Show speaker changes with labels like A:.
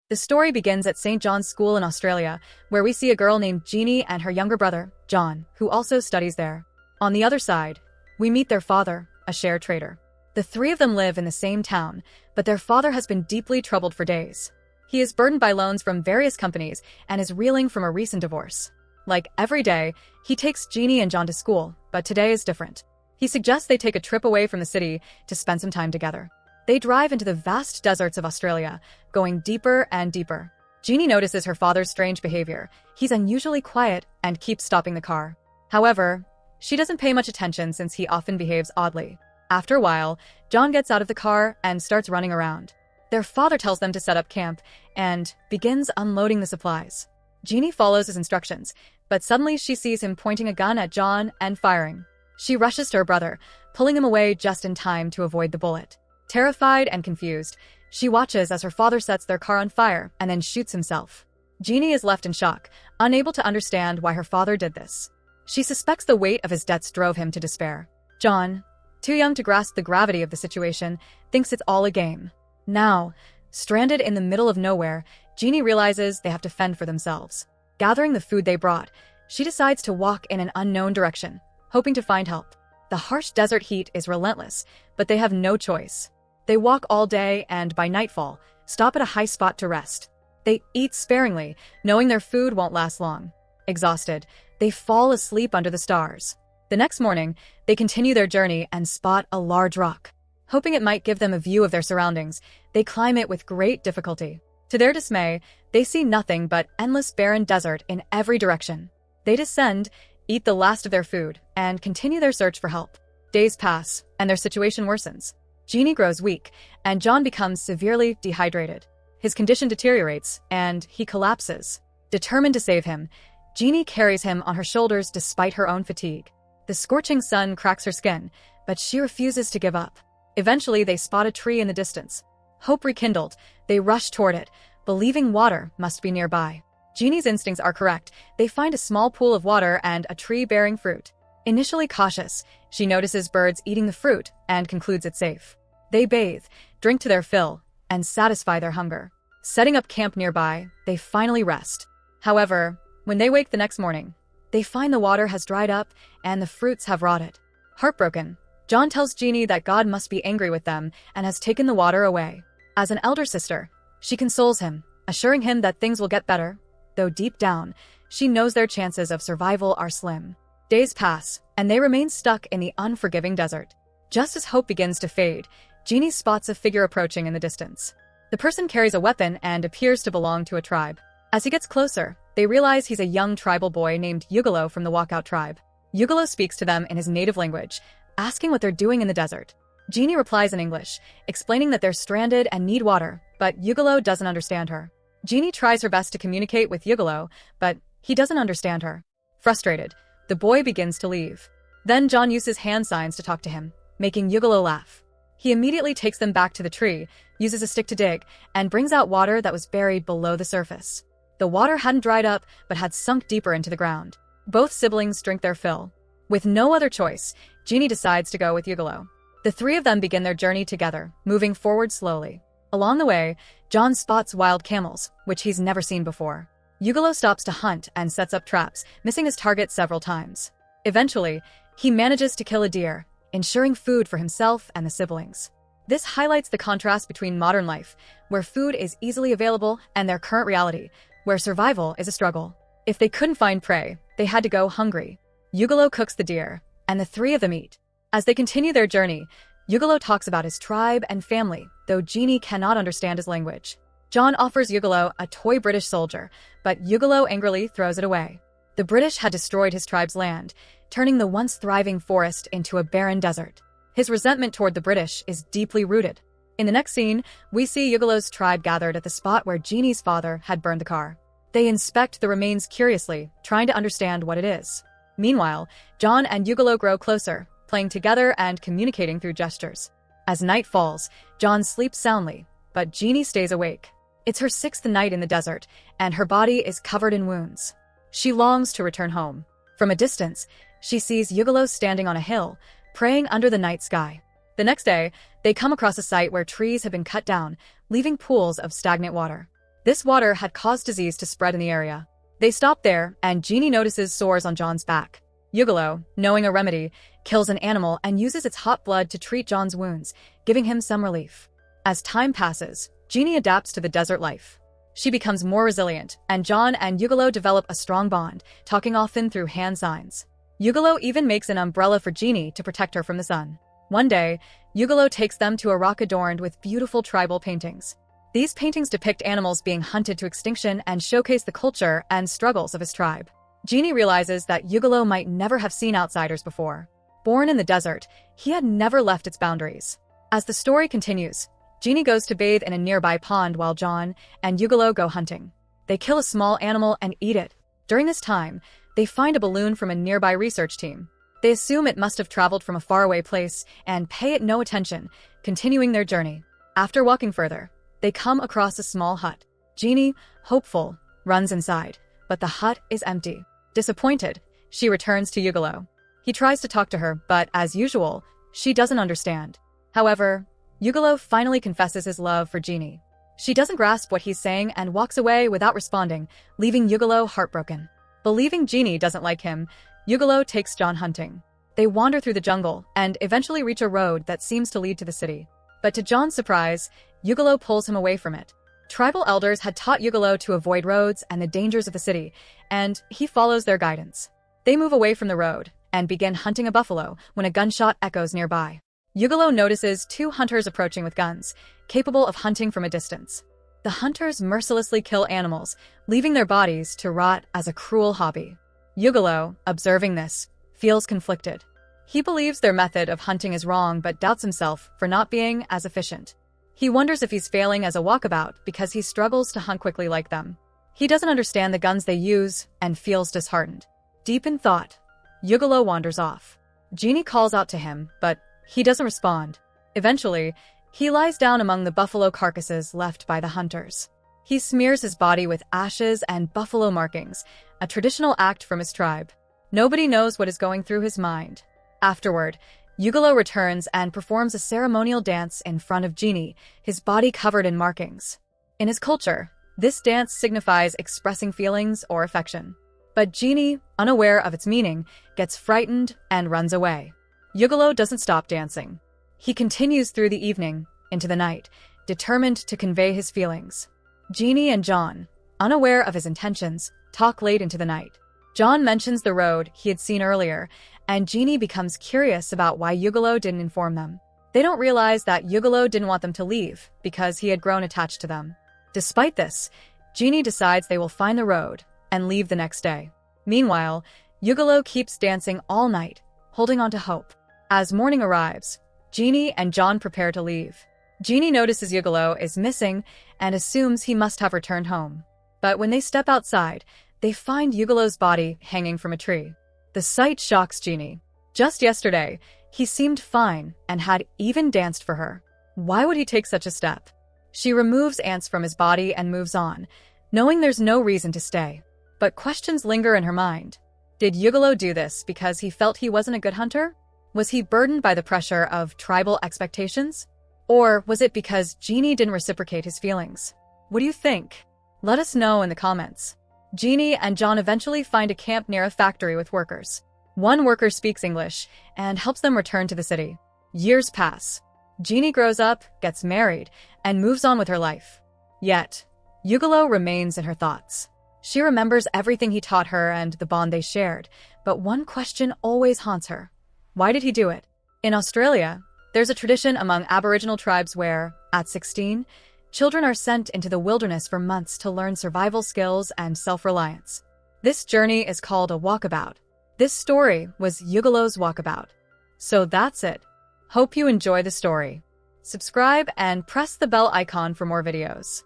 A: The story begins at St. John's School in Australia, where we see a girl named Jeannie and her younger brother, John, who also studies there. On the other side, we meet their father, a share trader. The three of them live in the same town, but their father has been deeply troubled for days. He is burdened by loans from various companies and is reeling from a recent divorce. Like every day, he takes Jeannie and John to school, but today is different. He suggests they take a trip away from the city to spend some time together. They drive into the vast deserts of Australia, going deeper and deeper. Jeannie notices her father's strange behavior. He's unusually quiet and keeps stopping the car. However, she doesn't pay much attention since he often behaves oddly. After a while, John gets out of the car and starts running around. Their father tells them to set up camp and begins unloading the supplies. Jeannie follows his instructions, but suddenly she sees him pointing a gun at John and firing. She rushes to her brother, pulling him away just in time to avoid the bullet. Terrified and confused, she watches as her father sets their car on fire and then shoots himself. Jeannie is left in shock, unable to understand why her father did this. She suspects the weight of his debts drove him to despair. John, too young to grasp the gravity of the situation, thinks it's all a game. Now, stranded in the middle of nowhere, Jeannie realizes they have to fend for themselves. Gathering the food they brought, she decides to walk in an unknown direction, hoping to find help. The harsh desert heat is relentless, but they have no choice. They walk all day and, by nightfall, stop at a high spot to rest. They eat sparingly, knowing their food won't last long. Exhausted, they fall asleep under the stars. The next morning, they continue their journey and spot a large rock. Hoping it might give them a view of their surroundings, they climb it with great difficulty. To their dismay, they see nothing but endless barren desert in every direction. They descend, eat the last of their food, and continue their search for help. Days pass, and their situation worsens. Jeannie grows weak, and John becomes severely dehydrated. His condition deteriorates, and he collapses. Determined to save him, Jeannie carries him on her shoulders despite her own fatigue. The scorching sun cracks her skin, but she refuses to give up. Eventually, they spot a tree in the distance. Hope rekindled, they rush toward it, believing water must be nearby. Jeannie's instincts are correct. They find a small pool of water and a tree bearing fruit. Initially cautious, she notices birds eating the fruit and concludes it's safe. They bathe, drink to their fill, and satisfy their hunger. Setting up camp nearby, they finally rest. However, when they wake the next morning, they find the water has dried up and the fruits have rotted. Heartbroken, John tells Jeannie that God must be angry with them and has taken the water away. As an elder sister, she consoles him, assuring him that things will get better, though deep down, she knows their chances of survival are slim. Days pass, and they remain stuck in the unforgiving desert. Just as hope begins to fade, Jeannie spots a figure approaching in the distance. The person carries a weapon and appears to belong to a tribe. As he gets closer, they realize he's a young tribal boy named Ugolo from the Walkout tribe. Ugolo speaks to them in his native language, asking what they're doing in the desert. Jeannie replies in English, explaining that they're stranded and need water, but Ugolo doesn't understand her. Jeannie tries her best to communicate with Ugolo, but he doesn't understand her. Frustrated, the boy begins to leave. Then John uses hand signs to talk to him, making Ugolo laugh. He immediately takes them back to the tree, uses a stick to dig, and brings out water that was buried below the surface. The water hadn't dried up, but had sunk deeper into the ground. Both siblings drink their fill. With no other choice, Jeannie decides to go with Ugolo. The three of them begin their journey together, moving forward slowly. Along the way, John spots wild camels, which he's never seen before. Ugolo stops to hunt and sets up traps, missing his target several times. Eventually, he manages to kill a deer, ensuring food for himself and the siblings. This highlights the contrast between modern life, where food is easily available, and their current reality, where survival is a struggle. If they couldn't find prey, they had to go hungry. Ugolo cooks the deer, and the three of them eat. As they continue their journey, Ugolo talks about his tribe and family, though Jeannie cannot understand his language. John offers Ugolo a toy British soldier, but Ugolo angrily throws it away. The British had destroyed his tribe's land, turning the once thriving forest into a barren desert. His resentment toward the British is deeply rooted. In the next scene, we see Ugolo's tribe gathered at the spot where Jeannie's father had burned the car. They inspect the remains curiously, trying to understand what it is. Meanwhile, John and Ugolo grow closer, playing together and communicating through gestures. As night falls, John sleeps soundly, but Jeannie stays awake. It's her sixth night in the desert, and her body is covered in wounds. She longs to return home. From a distance, she sees Ugolo standing on a hill, praying under the night sky. The next day, they come across a site where trees have been cut down, leaving pools of stagnant water. This water had caused disease to spread in the area. They stop there, and Jeannie notices sores on John's back. Ugolo, knowing a remedy, kills an animal and uses its hot blood to treat John's wounds, giving him some relief. As time passes, Jeannie adapts to the desert life. She becomes more resilient, and John and Ugolo develop a strong bond, talking often through hand signs. Ugolo even makes an umbrella for Jeannie to protect her from the sun. One day, Ugolo takes them to a rock adorned with beautiful tribal paintings. These paintings depict animals being hunted to extinction and showcase the culture and struggles of his tribe. Jeannie realizes that Ugolo might never have seen outsiders before. Born in the desert, he had never left its boundaries. As the story continues, Jeannie goes to bathe in a nearby pond while John and Ugolo go hunting. They kill a small animal and eat it. During this time, they find a balloon from a nearby research team. They assume it must have traveled from a faraway place and pay it no attention, continuing their journey. After walking further, they come across a small hut. Jeannie, hopeful, runs inside, but the hut is empty. Disappointed, she returns to Ugolo. He tries to talk to her, but as usual, she doesn't understand. However, Ugolo finally confesses his love for Jeannie. She doesn't grasp what he's saying and walks away without responding, leaving Ugolo heartbroken. Believing Jeannie doesn't like him, Ugolo takes John hunting. They wander through the jungle and eventually reach a road that seems to lead to the city. But to John's surprise, Ugolo pulls him away from it. Tribal elders had taught Ugolo to avoid roads and the dangers of the city, and he follows their guidance. They move away from the road and begin hunting a buffalo when a gunshot echoes nearby. Ugolo notices two hunters approaching with guns, capable of hunting from a distance. The hunters mercilessly kill animals, leaving their bodies to rot as a cruel hobby. Ugolo, observing this, feels conflicted. He believes their method of hunting is wrong but doubts himself for not being as efficient. He wonders if he's failing as a walkabout because he struggles to hunt quickly like them. He doesn't understand the guns they use and feels disheartened. Deep in thought, Ugolo wanders off. Jeannie calls out to him, but he doesn't respond. Eventually, he lies down among the buffalo carcasses left by the hunters. He smears his body with ashes and buffalo markings, a traditional act from his tribe. Nobody knows what is going through his mind. Afterward, Ugolo returns and performs a ceremonial dance in front of Jeannie, his body covered in markings. In his culture, this dance signifies expressing feelings or affection. But Jeannie, unaware of its meaning, gets frightened and runs away. Ugolo doesn't stop dancing. He continues through the evening, into the night, determined to convey his feelings. Jeannie and John, unaware of his intentions, talk late into the night. John mentions the road he had seen earlier, and Jeannie becomes curious about why Ugolo didn't inform them. They don't realize that Ugolo didn't want them to leave because he had grown attached to them. Despite this, Jeannie decides they will find the road and leave the next day. Meanwhile, Ugolo keeps dancing all night, holding on to hope. As morning arrives, Jeannie and John prepare to leave. Jeannie notices Ugolo is missing and assumes he must have returned home. But when they step outside, they find Ugolo's body hanging from a tree. The sight shocks Jeannie. Just yesterday, he seemed fine and had even danced for her. Why would he take such a step? She removes ants from his body and moves on, knowing there's no reason to stay. But questions linger in her mind. Did Ugolo do this because he felt he wasn't a good hunter? Was he burdened by the pressure of tribal expectations? Or was it because Jeannie didn't reciprocate his feelings? What do you think? Let us know in the comments. Jeannie and John eventually find a camp near a factory with workers. One worker speaks English and helps them return to the city. Years pass. Jeannie grows up, gets married, and moves on with her life. Yet, Ugolo remains in her thoughts. She remembers everything he taught her and the bond they shared, but one question always haunts her. Why did he do it? In Australia, there's a tradition among Aboriginal tribes where, at 16, children are sent into the wilderness for months to learn survival skills and self-reliance. This journey is called a walkabout. This story was Ugolo's walkabout. So that's it. Hope you enjoy the story. Subscribe and press the bell icon for more videos.